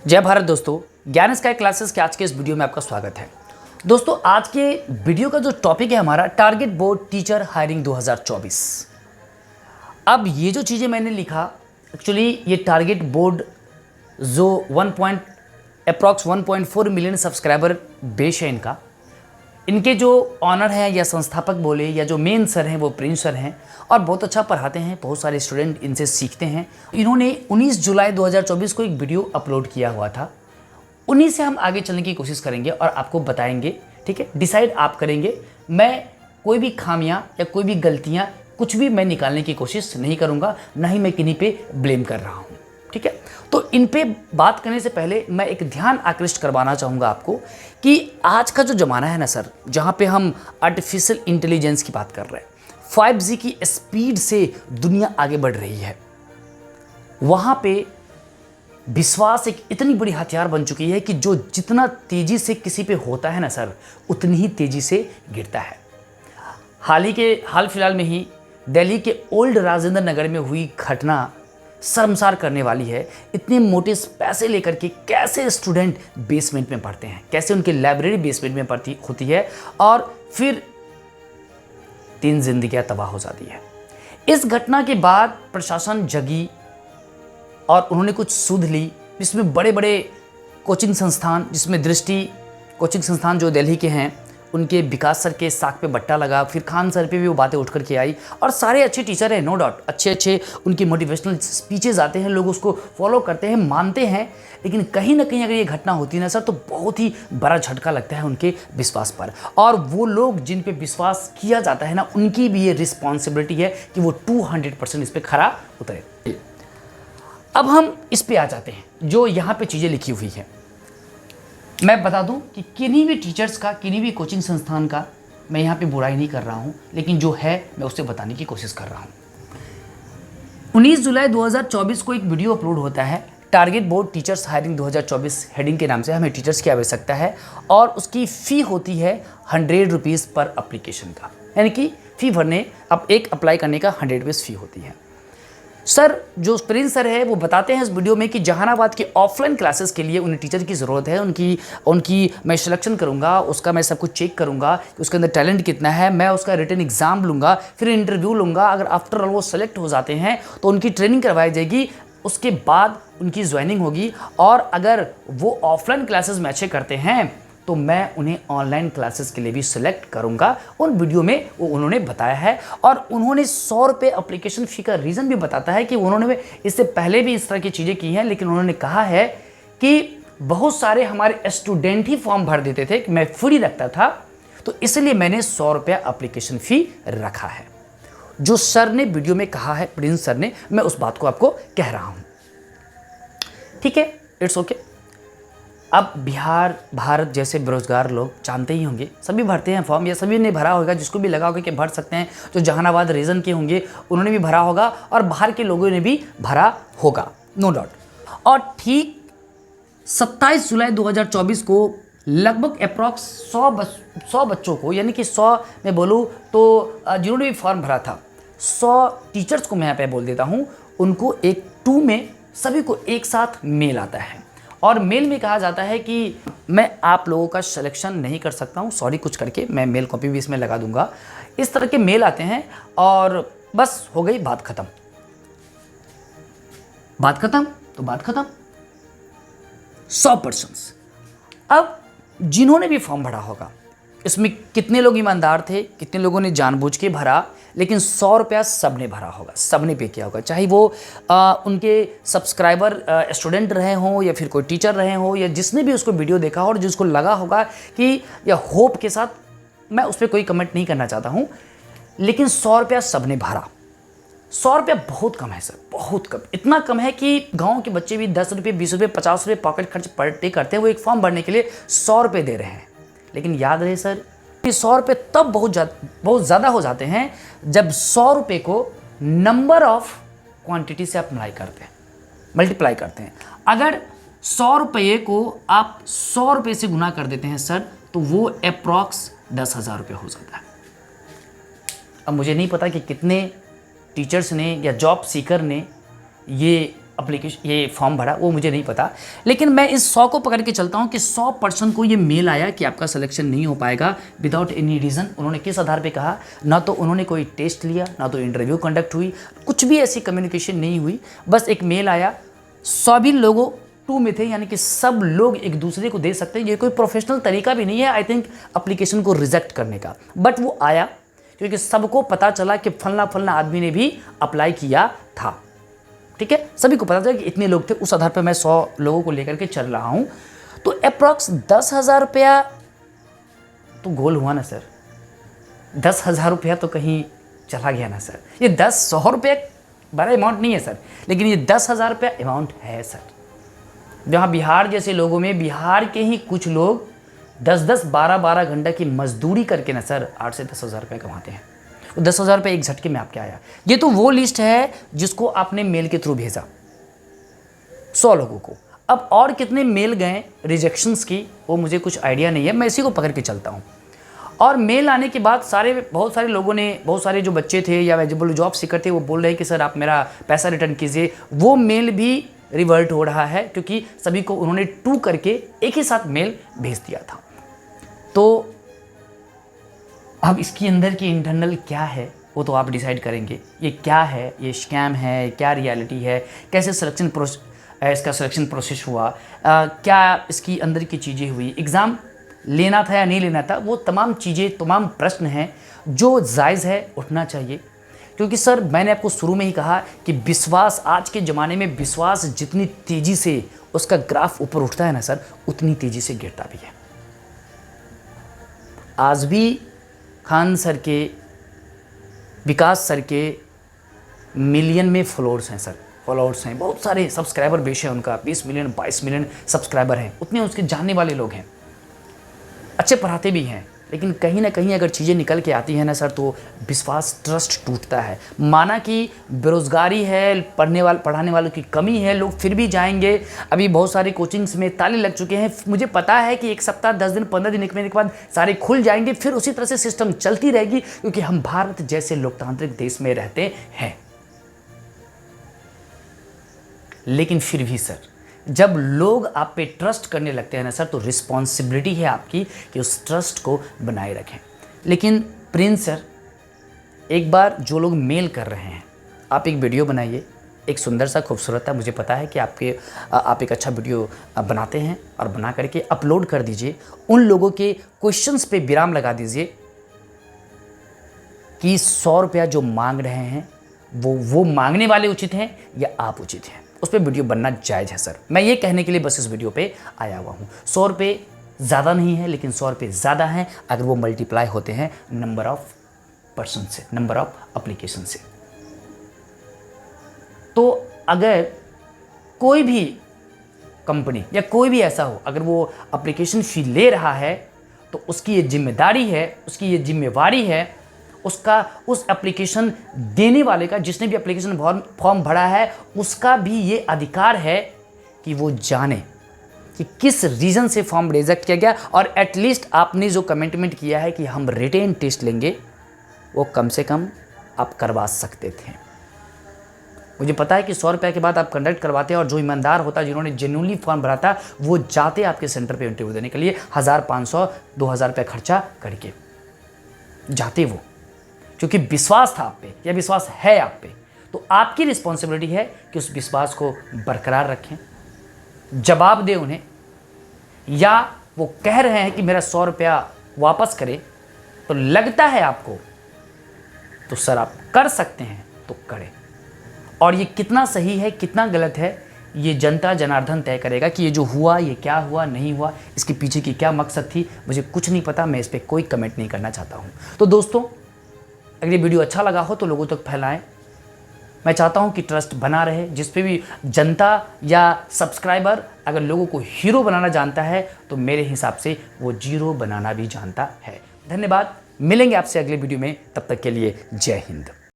जय भारत दोस्तों, ज्ञान स्काई क्लासेस के आज के इस वीडियो में आपका स्वागत है। दोस्तों, आज के वीडियो का जो टॉपिक है हमारा टारगेट बोर्ड टीचर हायरिंग 2024। अब ये जो चीज़ें मैंने लिखा, एक्चुअली ये टारगेट बोर्ड जो अप्रॉक्स 1.4 मिलियन सब्सक्राइबर बेस है इनके जो ऑनर हैं या संस्थापक बोले या जो मेन सर हैं वो प्रिंस सर हैं और बहुत अच्छा पढ़ाते हैं, बहुत सारे स्टूडेंट इनसे सीखते हैं। इन्होंने 19 जुलाई 2024 को एक वीडियो अपलोड किया हुआ था। उन्हीं से हम आगे चलने की कोशिश करेंगे और आपको बताएंगे, ठीक है। डिसाइड आप करेंगे। मैं कोई भी खामियां या कोई भी गलतियां कुछ भी मैं निकालने की कोशिश नहीं करूंगा, ना ही मैं किन्हीं पे ब्लेम कर रहा हूं, ठीक है। तो इन पे बात करने से पहले मैं एक ध्यान आकृष्ट करवाना चाहूँगा आपको कि आज का जो ज़माना है ना सर, जहाँ पे हम आर्टिफिशियल इंटेलिजेंस की बात कर रहे हैं, 5G की स्पीड से दुनिया आगे बढ़ रही है, वहाँ पे विश्वास एक इतनी बड़ी हथियार बन चुकी है कि जो जितना तेज़ी से किसी पे होता है ना सर, उतनी ही तेज़ी से गिरता है। हाल फिलहाल में ही दिल्ली के ओल्ड राजेंद्र नगर में हुई घटना शर्मसार करने वाली है। इतने मोटे पैसे लेकर के कैसे स्टूडेंट बेसमेंट में पढ़ते हैं, कैसे उनकी लाइब्रेरी बेसमेंट में पढ़ती होती है और फिर 3 जिंदगियां तबाह हो जाती है। इस घटना के बाद प्रशासन जगी और उन्होंने कुछ सुध ली, जिसमें बड़े बड़े कोचिंग संस्थान, जिसमें दृष्टि कोचिंग संस्थान जो दिल्ली के हैं, उनके विकास सर के साख पे बट्टा लगा, फिर खान सर पे भी वो बातें उठ कर के आई और सारे अच्छे टीचर हैं, नो डाउट, अच्छे उनकी मोटिवेशनल स्पीचेस आते हैं, लोग उसको फॉलो करते हैं, मानते हैं। लेकिन कहीं ना कहीं अगर ये घटना होती है ना सर, तो बहुत ही बड़ा झटका लगता है उनके विश्वास पर। और वो लोग जिन पे विश्वास किया जाता है ना, उनकी भी ये रिस्पॉन्सिबिलिटी है कि वो 200% इस पर खरा उतरे। अब हम इस पे आ जाते हैं जो यहाँ पे चीज़ें लिखी हुई है। मैं बता दूं कि किन्हीं भी टीचर्स का, किन्हीं भी कोचिंग संस्थान का मैं यहाँ पे बुराई नहीं कर रहा हूँ, लेकिन जो है मैं उससे बताने की कोशिश कर रहा हूँ। 19 जुलाई 2024 को एक वीडियो अपलोड होता है, target board teachers hiring 2024 heading के नाम से। हमें टीचर्स की आवश्यकता है और उसकी फ़ी होती है 100 रुपीज़ पर एप्लीकेशन का, यानी कि फ़ी भरने, अब एक अप्लाई करने का 100 रुपीज़ फ़ी होती है। सर जो प्रिंस सर है वो बताते हैं इस वीडियो में कि जहानाबाद की ऑफलाइन क्लासेस के लिए उन्हें टीचर की ज़रूरत है। उनकी मैं सिलेक्शन करूंगा, उसका मैं सब कुछ चेक करूंगा कि उसके अंदर टैलेंट कितना है, मैं उसका रिटन एग्जाम लूंगा, फिर इंटरव्यू लूंगा। अगर आफ्टर ऑल वो सेलेक्ट हो जाते हैं तो उनकी ट्रेनिंग करवाई जाएगी, उसके बाद उनकी ज्वाइनिंग होगी। और अगर वो ऑफलाइन क्लासेस में अच्छे करते हैं तो मैं उन्हें ऑनलाइन क्लासेस के लिए भी सिलेक्ट करूंगा। उन वीडियो में वो उन्होंने बताया है और उन्होंने 100 रुपये एप्लीकेशन फ़ी का रीज़न भी बताता है कि उन्होंने इससे पहले भी इस तरह की चीज़ें की हैं, लेकिन उन्होंने कहा है कि बहुत सारे हमारे स्टूडेंट ही फॉर्म भर देते थे कि मैं फ्री रखता था, तो इसलिए मैंने 100 रुपया एप्लीकेशन फ़ी रखा है। जो सर ने वीडियो में कहा है, प्रिंस सर ने, मैं उस बात को आपको कह रहा हूँ, ठीक है, इट्स ओके। अब बिहार, भारत जैसे बेरोजगार लोग जानते ही होंगे, सभी भरते हैं फॉर्म, या सभी ने भरा होगा, जिसको भी लगा होगा कि भर सकते हैं। जो जहानाबाद रीजन के होंगे उन्होंने भी भरा होगा और बाहर के लोगों ने भी भरा होगा, नो डाउट। और ठीक 27 जुलाई 2024 को लगभग अप्रॉक्स 100 बच्चों को, यानी कि 100 मैं बोलूँ तो जिन्होंने भी फॉर्म भरा था, 100 टीचर्स को मैं यहाँ पे बोल देता हूँ, उनको एक 2 में सभी को एक साथ मेल आता है। और मेल में कहा जाता है कि मैं आप लोगों का सिलेक्शन नहीं कर सकता हूँ, सॉरी, कुछ करके मैं मेल कॉपी भी इसमें लगा दूंगा। इस तरह के मेल आते हैं और बस हो गई बात खत्म। बात खत्म तो बात खत्म। 100%। अब जिन्होंने भी फॉर्म भरा होगा, इसमें कितने लोग ईमानदार थे, कितने लोगों ने जानबूझ के भरा, लेकिन 100 रुपया सब ने भरा होगा, सब ने पे किया होगा। चाहे वो उनके सब्सक्राइबर स्टूडेंट रहे हों या फिर कोई टीचर रहे हों, या जिसने भी उसको वीडियो देखा हो और जिसको लगा होगा कि, या होप के साथ, मैं उस पर कोई कमेंट नहीं करना चाहता हूँ, लेकिन 100 रुपया सब ने भरा। 100 रुपया बहुत कम है सर, बहुत कम। इतना कम है कि गाँव के बच्चे भी 10 रुपये, 20 रुपये, 50 रुपये पॉकेट खर्च पर डे करते हैं, वो एक फॉर्म भरने के लिए 100 रुपये दे रहे हैं। लेकिन याद रहे सर, 100 रुपये तब बहुत ज़्यादा हो जाते हैं जब 100 रुपये को नंबर ऑफ क्वांटिटी से आप मल्टीप्लाई करते हैं। अगर 100 रुपये को आप 100 रुपये से गुना कर देते हैं सर, तो वो अप्रॉक्स 10,000 रुपये हो जाता है। अब मुझे नहीं पता कि कितने टीचर्स ने या जॉब सीकर ने ये एप्लीकेशन ये फॉर्म भरा वो मुझे नहीं पता, लेकिन मैं इस 100 को पकड़ के चलता हूँ कि 100% को ये मेल आया कि आपका सिलेक्शन नहीं हो पाएगा विदाउट एनी रीज़न। उन्होंने किस आधार पे कहा? ना तो उन्होंने कोई टेस्ट लिया, ना तो इंटरव्यू कंडक्ट हुई, कुछ भी ऐसी कम्युनिकेशन नहीं हुई, बस एक मेल आया। सभी लोगों टू में थे, यानी कि सब लोग एक दूसरे को दे सकते हैं। ये कोई प्रोफेशनल तरीका भी नहीं है आई थिंक एप्लीकेशन को रिजेक्ट करने का, बट वो आया क्योंकि सबको पता चला कि फलना फलना आदमी ने भी अप्लाई किया था। ठीक है, सभी को पता चला कि इतने लोग थे, उस आधार पर मैं 100 लोगों को लेकर के चल रहा हूं। तो अप्रॉक्स 10,000 रुपया तो गोल हुआ ना सर। 10,000 रुपया तो कहीं चला गया ना सर। ये 100 रुपया बड़ा अमाउंट नहीं है सर, लेकिन ये 10,000 रुपया अमाउंट है सर। जहाँ बिहार जैसे लोगों में, बिहार के ही कुछ लोग 10-10, 12-12 घंटा की मजदूरी करके ना सर 8 से 10,000 रुपये कमाते हैं। 10,000 रुपये एक झटके में आपके आया। ये तो वो लिस्ट है जिसको आपने मेल के थ्रू भेजा 100 लोगों को। अब और कितने मेल गए रिजेक्शंस की वो मुझे कुछ आइडिया नहीं है, मैं इसी को पकड़ के चलता हूँ। और मेल आने के बाद बहुत सारे लोगों ने, बहुत सारे जो बच्चे थे या एलिजिबल जॉब सीकर थे वो बोल रहे हैं कि सर आप मेरा पैसा रिटर्न कीजिए। वो मेल भी रिवर्ट हो रहा है क्योंकि सभी को उन्होंने 2 करके एक ही साथ मेल भेज दिया था। तो अब इसकी अंदर की इंटरनल क्या है वो तो आप डिसाइड करेंगे। ये क्या है, ये स्कैम है, क्या रियलिटी है, कैसे इसका सिलेक्शन प्रोसेस हुआ, क्या इसकी अंदर की चीज़ें हुई, एग्ज़ाम लेना था या नहीं लेना था, वो तमाम चीज़ें, तमाम प्रश्न हैं जो जायज़ है उठना चाहिए। क्योंकि सर मैंने आपको शुरू में ही कहा कि विश्वास, आज के ज़माने में विश्वास जितनी तेज़ी से उसका ग्राफ ऊपर उठता है ना सर, उतनी तेज़ी से गिरता भी है। आज भी खान सर के, विकास सर के मिलियन में फॉलोअर्स हैं सर, फॉलोअर्स हैं, बहुत सारे सब्सक्राइबर बेश है उनका, 20 मिलियन 22 मिलियन सब्सक्राइबर हैं, उतने उसके जानने वाले लोग हैं, अच्छे पढ़ाते भी हैं। लेकिन कहीं ना कहीं अगर चीज़ें निकल के आती हैं ना सर तो विश्वास, ट्रस्ट टूटता है। माना कि बेरोज़गारी है, पढ़ाने वालों की कमी है, लोग फिर भी जाएंगे। अभी बहुत सारे कोचिंग्स में ताले लग चुके हैं, मुझे पता है कि 1 सप्ताह 10 दिन 15 दिन के बाद सारे खुल जाएंगे, फिर उसी तरह से सिस्टम चलती रहेगी क्योंकि हम भारत जैसे लोकतांत्रिक देश में रहते हैं। लेकिन फिर भी सर जब लोग आप पे ट्रस्ट करने लगते हैं ना सर तो रिस्पॉन्सिबिलिटी है आपकी कि उस ट्रस्ट को बनाए रखें। लेकिन प्रिंस सर, एक बार जो लोग मेल कर रहे हैं, आप एक वीडियो बनाइए, एक सुंदर सा खूबसूरत था, मुझे पता है कि आप एक अच्छा वीडियो बनाते हैं और बना करके अपलोड कर दीजिए। उन लोगों के क्वेश्चंस पे विराम लगा दीजिए कि 100 रुपया जो मांग रहे हैं वो मांगने वाले उचित हैं या आप उचित हैं। उस पर वीडियो बनना जायज़ है सर। मैं ये कहने के लिए बस इस वीडियो पे आया हुआ हूँ। 100 रुपये ज़्यादा नहीं है, लेकिन 100 रुपये ज़्यादा हैं अगर वो मल्टीप्लाई होते हैं नंबर ऑफ पर्सन से, नंबर ऑफ एप्लीकेशन से। तो अगर कोई भी कंपनी या कोई भी ऐसा हो, अगर वो एप्लीकेशन फ़ी ले रहा है तो उसकी ये जिम्मेदारी है, उसकी ये जिम्मेवारी है, उसका उस एप्लीकेशन देने वाले का, जिसने भी एप्लीकेशन फॉर्म भरा है, उसका भी ये अधिकार है कि वो जाने कि किस रीज़न से फॉर्म रिजेक्ट किया गया। और एटलीस्ट आपने जो कमिटमेंट किया है कि हम रिटेन टेस्ट लेंगे, वो कम से कम आप करवा सकते थे। मुझे पता है कि 100 रुपये के बाद आप कंडक्ट करवाते हैं और जो ईमानदार होता, जिन्होंने जेन्युइनली फॉर्म भरा था, वो जाते आपके सेंटर पे इंटरव्यू देने के लिए 1,500 2,000 रुपये खर्चा करके जाते वो, क्योंकि विश्वास था आप पे या विश्वास है आप पे। तो आपकी रिस्पॉन्सिबिलिटी है कि उस विश्वास को बरकरार रखें, जवाब दें उन्हें। या वो कह रहे हैं कि मेरा 100 रुपया वापस करें, तो लगता है आपको, तो सर आप कर सकते हैं तो करें। और ये कितना सही है कितना गलत है, ये जनता जनार्दन तय करेगा कि ये जो हुआ, ये क्या हुआ, नहीं हुआ, इसके पीछे की क्या मकसद थी, मुझे कुछ नहीं पता, मैं इस पर कोई कमेंट नहीं करना चाहता हूँ। तो दोस्तों, अगर ये वीडियो अच्छा लगा हो तो लोगों तक फैलाएं। मैं चाहता हूं कि ट्रस्ट बना रहे। जिस पे भी जनता या सब्सक्राइबर अगर लोगों को हीरो बनाना जानता है तो मेरे हिसाब से वो जीरो बनाना भी जानता है। धन्यवाद, मिलेंगे आपसे अगले वीडियो में, तब तक के लिए जय हिंद।